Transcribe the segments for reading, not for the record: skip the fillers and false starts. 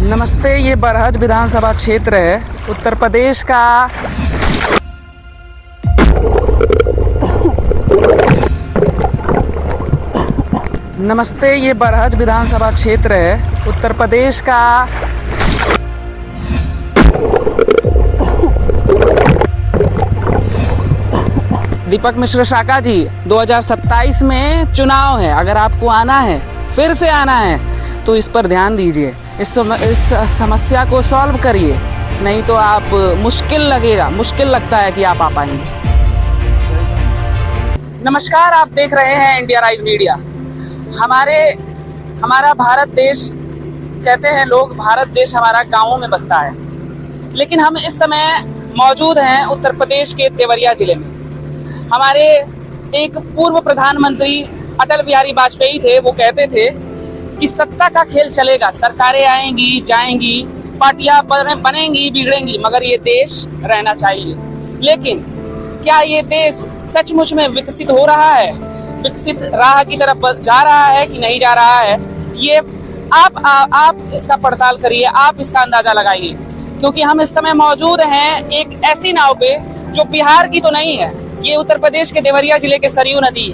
नमस्ते, ये बरहज विधानसभा क्षेत्र है उत्तर प्रदेश का। नमस्ते, ये बरहज विधानसभा क्षेत्र है उत्तर प्रदेश का। दीपक मिश्र शाका जी, 2027 में चुनाव है। अगर आपको आना है, फिर से आना है, तो इस पर ध्यान दीजिए। इस समस्या को सॉल्व करिए, नहीं तो आप मुश्किल लगता है कि आप आ पाएंगे। नमस्कार, आप देख रहे हैं इंडिया राइज मीडिया। हमारा भारत देश, कहते हैं लोग, भारत देश हमारा गाँवों में बसता है, लेकिन हम इस समय मौजूद हैं उत्तर प्रदेश के देवरिया जिले में। हमारे एक पूर्व प्रधानमंत्री अटल बिहारी वाजपेयी थे। वो कहते थे कि सत्ता का खेल चलेगा, सरकारें आएंगी जाएंगी, पार्टियां बनेंगी बिगड़ेंगी, मगर ये देश रहना चाहिए। लेकिन क्या ये देश सचमुच में विकसित हो रहा है, विकसित राह की तरफ जा रहा है कि नहीं जा रहा है? ये आप इसका पड़ताल करिए, आप इसका अंदाजा लगाइए, क्योंकि हम इस समय मौजूद हैं एक ऐसी नाव पे जो बिहार की तो नहीं है। ये उत्तर प्रदेश के देवरिया जिले के सरयू नदी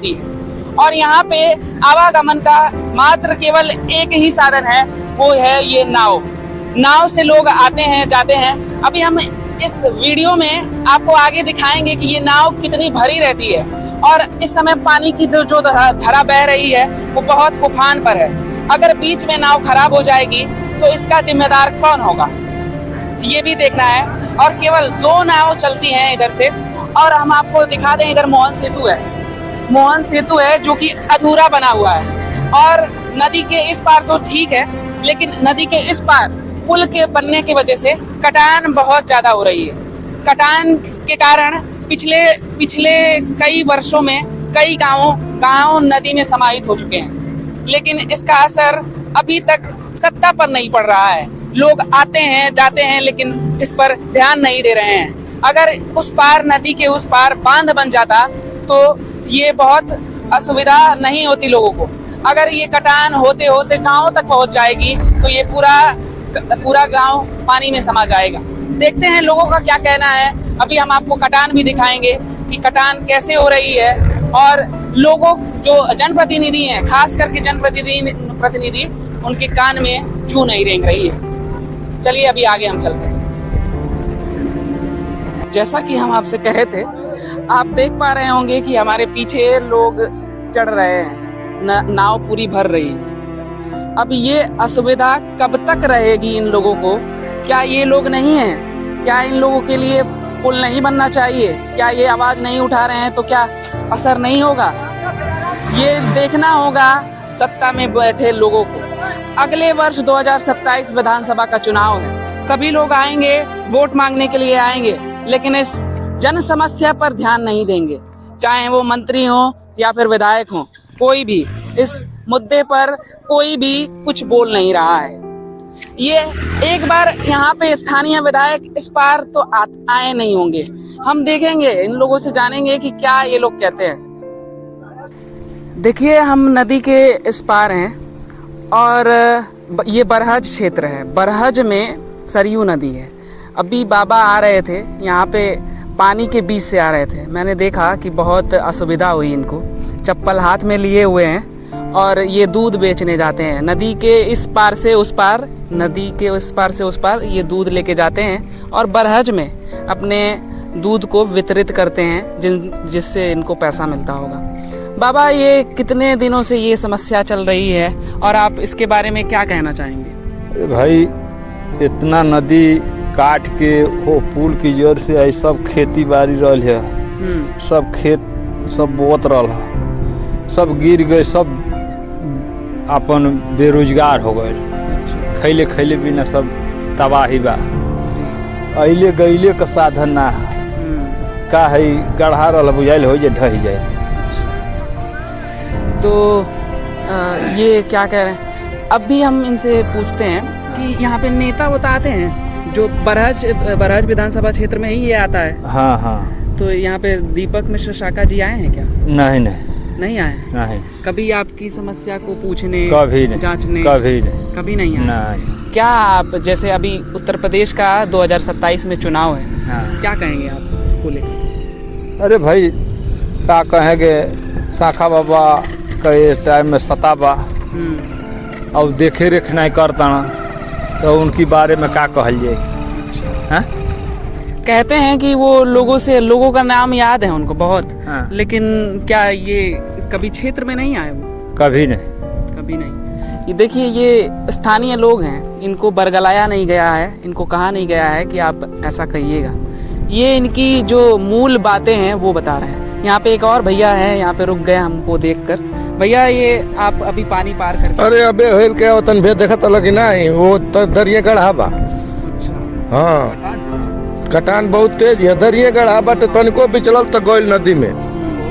है, और यहाँ पे आवागमन का मात्र केवल एक ही साधन है, वो है ये नाव से लोग आते हैं जाते हैं। अभी हम इस वीडियो में आपको आगे दिखाएंगे कि ये नाव कितनी भरी रहती है, और इस समय पानी की जो धारा बह रही है वो बहुत उफान पर है। अगर बीच में नाव खराब हो जाएगी तो इसका जिम्मेदार कौन होगा, ये भी देखना है। और केवल 2 नाव चलती हैं इधर से, और हम आपको दिखा दें, इधर मोहन सेतु है जो कि अधूरा बना हुआ है। और नदी के इस पार तो ठीक है, लेकिन नदी के इस पार पुल के बनने की वजह से कटान बहुत ज्यादा हो रही है। कटान के कारण पिछले कई वर्षों में कई गांव नदी में समाहित हो चुके हैं, लेकिन इसका असर अभी तक सत्ता पर नहीं पड़ रहा है। लोग आते हैं जाते हैं, लेकिन इस पर ध्यान नहीं दे रहे हैं। अगर उस पार, नदी के उस पार बांध बन जाता तो ये बहुत असुविधा नहीं होती लोगों को। अगर ये कटान होते होते गांव तक पहुंच जाएगी तो ये पूरा गांव पानी में समा जाएगा। देखते हैं लोगों का क्या कहना है। अभी हम आपको कटान भी दिखाएंगे कि कटान कैसे हो रही है, और लोगों जो जनप्रतिनिधि हैं, खास करके जनप्रतिनिधि, उनके कान में जू नहीं रेंग रही है। चलिए अभी आगे हम चलते हैं। जैसा कि हम आपसे कहे थे, आप देख पा रहे होंगे कि हमारे पीछे लोग चढ़ रहे हैं, नाव पूरी भर रही है। अब ये असुविधा कब तक रहेगी इन लोगों को? क्या ये लोग नहीं हैं? क्या इन लोगों के लिए पुल नहीं बनना चाहिए? क्या ये आवाज नहीं उठा रहे हैं तो क्या असर नहीं होगा? ये देखना होगा सत्ता में बैठे लोगों को। अगले वर्ष 2027 विधानसभा का चुनाव है। सभी लोग आएंगे, वोट मांगने के लिए आएंगे, लेकिन इस जन समस्या पर ध्यान नहीं देंगे। चाहे वो मंत्री हो या फिर विधायक हो, कोई भी इस मुद्दे पर कोई भी कुछ बोल नहीं रहा है। ये एक बार यहाँ पे स्थानीय विधायक इस पार तो आए नहीं होंगे। हम देखेंगे, इन लोगों से जानेंगे कि क्या ये लोग कहते हैं। देखिए, हम नदी के इस पार हैं और ये बरहज क्षेत्र है। बरहज में सरयू नदी है। अभी बाबा आ रहे थे, यहाँ पे पानी के बीच से आ रहे थे। मैंने देखा कि बहुत असुविधा हुई इनको। चप्पल हाथ में लिए हुए हैं और ये दूध बेचने जाते हैं। नदी के इस पार से उस पार, नदी के उस पार से उस पार ये दूध लेके जाते हैं और बरहज में अपने दूध को वितरित करते हैं, जिससे इनको पैसा मिलता होगा। बाबा, ये कितने दिनों से ये समस्या चल रही है और आप इसके बारे में क्या कहना चाहेंगे? भाई, इतना नदी काट के वो पुल की जोर से आई, सब खेती बाड़ी रहल है, सब खेत सब बोत रहल है, सब गिर गए, सब अपन बेरोजगार हो गए, खैले बिना सब तबाही बा। अइले गइले का साधन ना है। का है गढ़ा रहल बुझाइल हो जाए, ढह जाए। तो ये क्या कह रहे हैं? अब भी हम इनसे पूछते हैं कि यहाँ पे नेता बताते हैं जो बरहज विधानसभा क्षेत्र में ही ये आता है। हाँ। तो यहाँ पे दीपक मिश्र शाका जी आए हैं क्या? नहीं आए? नहीं। कभी आपकी समस्या को पूछने, कभी नहीं, जांचने? कभी नहीं आए? क्या आप, जैसे अभी उत्तर प्रदेश का 2027 में चुनाव है, हाँ। क्या कहेंगे आप इसको लेकर? अरे भाई का कहेंगे, शाखा बाबा के टाइम में सताबा अब देखे रेख नहीं करता तो उनकी बारे में क्या कहल जाए। हाँ? कहते हैं कि वो लोगों का नाम याद है उनको बहुत, हाँ। लेकिन क्या ये कभी क्षेत्र में नहीं आए वो? कभी नहीं। कभी नहीं। ये देखिए, ये स्थानीय लोग हैं, इनको बरगलाया नहीं गया है, इनको कहा नहीं गया है कि आप ऐसा कहिएगा। ये इनकी जो मूल बातें हैं वो बता रहे हैं। यहाँ पे एक और भैया है, यहाँ पे रुक गए हमको देखकर। भैया, ये आप अभी पानी पार करके? अरे अबे हेल के वतन भेद देखत लगी नहीं, वो दरिया गढ़ा बा। अच्छा। हाँ, कटान बहुत तेज है, दरिया गढ़ा बा तो तनिको भी चलल तो गोइल नदी में।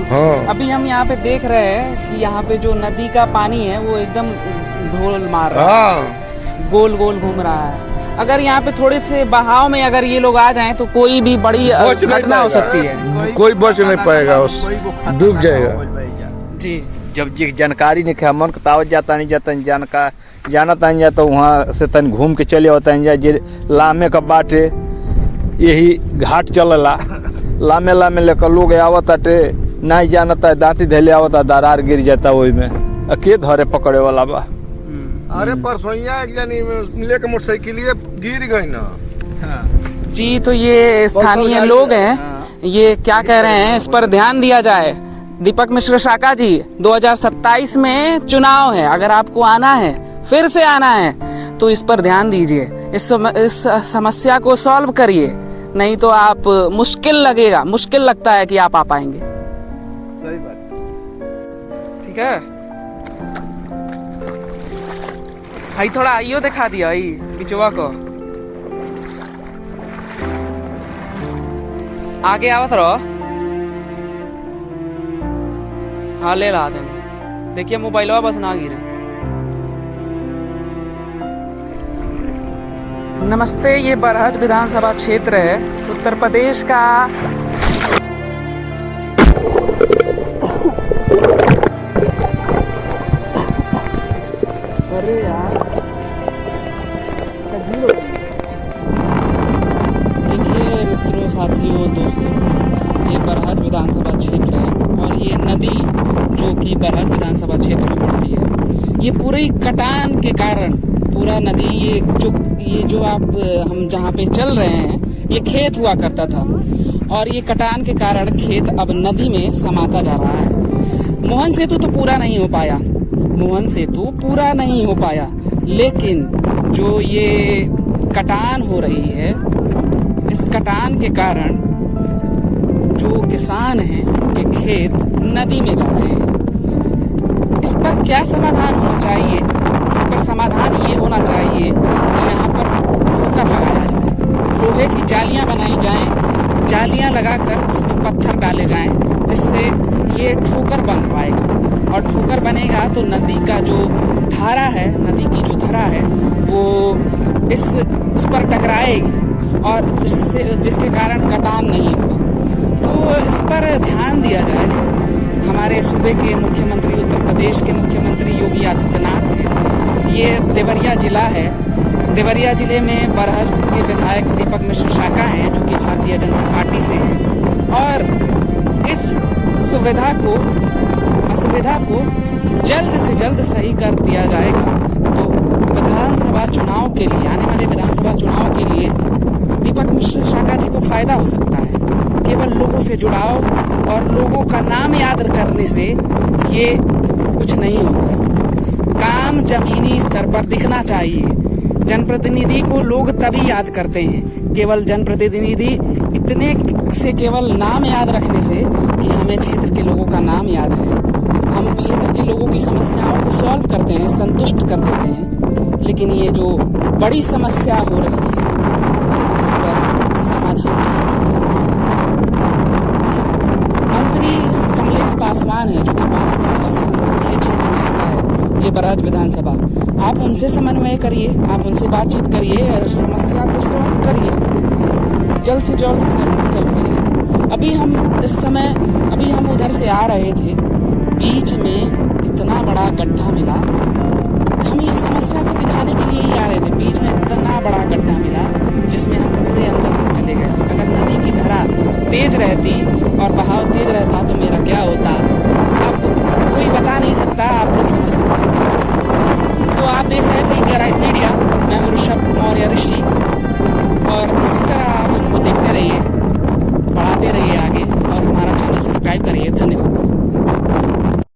हाँ, अभी हम यहाँ पे देख रहे हैं कि यहाँ पे जो नदी का पानी है वो एकदम ढोल मार रहा है, हाँ, गोल गोल घूम रहा है। अगर यहाँ पे थोड़े से बहाव में अगर ये लोग आ जाएं तो कोई भी बड़ी बच नहीं घटना हो पाएगा। सकती है। कोई बच नहीं पाएगा, उस डूब जाएगा। जी। जब जी जानकारी नहीं है, मन तावत जाता नहीं जाता जानत नहीं जाता, वहाँ से तन घूम के चले होता है। जे लामे का बाटे यही घाट चलला, लामे लामे लेकर लोग आवत आटे, नहीं जानता है दांती धैले आवता, दरार गिर जाता वही में, अके धरे पकड़े वाला बा। अरे परसोइया एक जनी लेके मोटरसाइकिल गिर गई ना। जी, तो ये स्थानीय लोग हैं, ये क्या कह रहे हैं इस पर ध्यान दिया जाए। दीपक मिश्र शाका जी, 2027 में चुनाव है, अगर आपको आना है, फिर से आना है, तो इस पर ध्यान दीजिए, इस समस्या को सॉल्व करिए, नहीं तो आप मुश्किल लगता है कि आप आ पाएंगे। सही बात। ठीक है भाई, थोड़ा आइयो दिखा दिया बिचवा को, आगे आवत रहो। हाँ, ले ला देंगे। देखिए मोबाइलवा बस ना गिरे। नमस्ते, ये बरहज विधानसभा क्षेत्र है, उत्तर प्रदेश का। अरे यार, देखिए मित्रों, साथियों, दोस्तों, ये बरहज विधानसभा क्षेत्र है और ये नदी जो कि बरहज विधानसभा क्षेत्र में पड़ती है, ये पूरी कटान के कारण पूरा नदी, ये जो आप हम जहाँ पे चल रहे हैं, ये खेत हुआ करता था और ये कटान के कारण खेत अब नदी में समाता जा रहा है। मोहन सेतु तो पूरा नहीं हो पाया, लेकिन जो ये कटान हो रही है, इस कटान के कारण जो किसान हैं उनके खेत नदी में जा रहे हैं। इस पर क्या समाधान होना चाहिए? इस पर समाधान ये होना चाहिए कि यहाँ पर ठोकर लगाया जाए, लोहे की जालियाँ बनाई जाएं, जालियाँ लगाकर उसमें पत्थर डाले जाएं, जिससे ये ठोकर बन पाएगा। और ठोकर बनेगा तो नदी का जो धारा है, नदी की जो धरा है, वो इस पर टकराएगी और जिसके कारण कटान नहीं होगा। तो इस पर ध्यान दिया जाए। हमारे सूबे के मुख्यमंत्री, उत्तर प्रदेश के मुख्यमंत्री योगी आदित्यनाथ हैं। ये देवरिया जिला है, देवरिया जिले में बरहज के विधायक दीपक मिश्र शाका हैं, जो कि भारतीय जनता पार्टी से हैं, और इस असुविधा को जल्द से जल्द सही कर दिया जाएगा तो विधानसभा चुनाव के लिए, आने वाले विधानसभा चुनाव के लिए दीपक मिश्र शाका जी को फायदा हो सकता है। केवल लोगों से जुड़ाव और लोगों का नाम याद करने से ये कुछ नहीं होता। काम जमीनी स्तर पर दिखना चाहिए। जनप्रतिनिधि को लोग तभी याद करते हैं, केवल जनप्रतिनिधि इतने से केवल नाम याद रखने से कि हमें क्षेत्र के लोगों का नाम याद है, हम क्षेत्र के लोगों की समस्याओं को सॉल्व करते हैं, संतुष्ट कर देते हैं, लेकिन ये जो बड़ी समस्या हो रही है इस पर समाधान मंत्री कमलेश पासवान है, जो कि पासवान संसदीय क्षेत्र में आता है, ये बरहज विधानसभा। आप उनसे समन्वय करिए, आप उनसे बातचीत करिए और समस्या को सॉल्व करिए, जल्द से जल्द सॉल्व करिए। अभी हम उधर से आ रहे थे, बीच में इतना बड़ा गड्ढा मिला, हम इस समस्या को दिखाने के लिए ही आ रहे थे, बीच में रहती और बहाव तेज रहता तो मेरा क्या होता। अब कोई बता नहीं सकता, आप लोग समझ सकते हैं।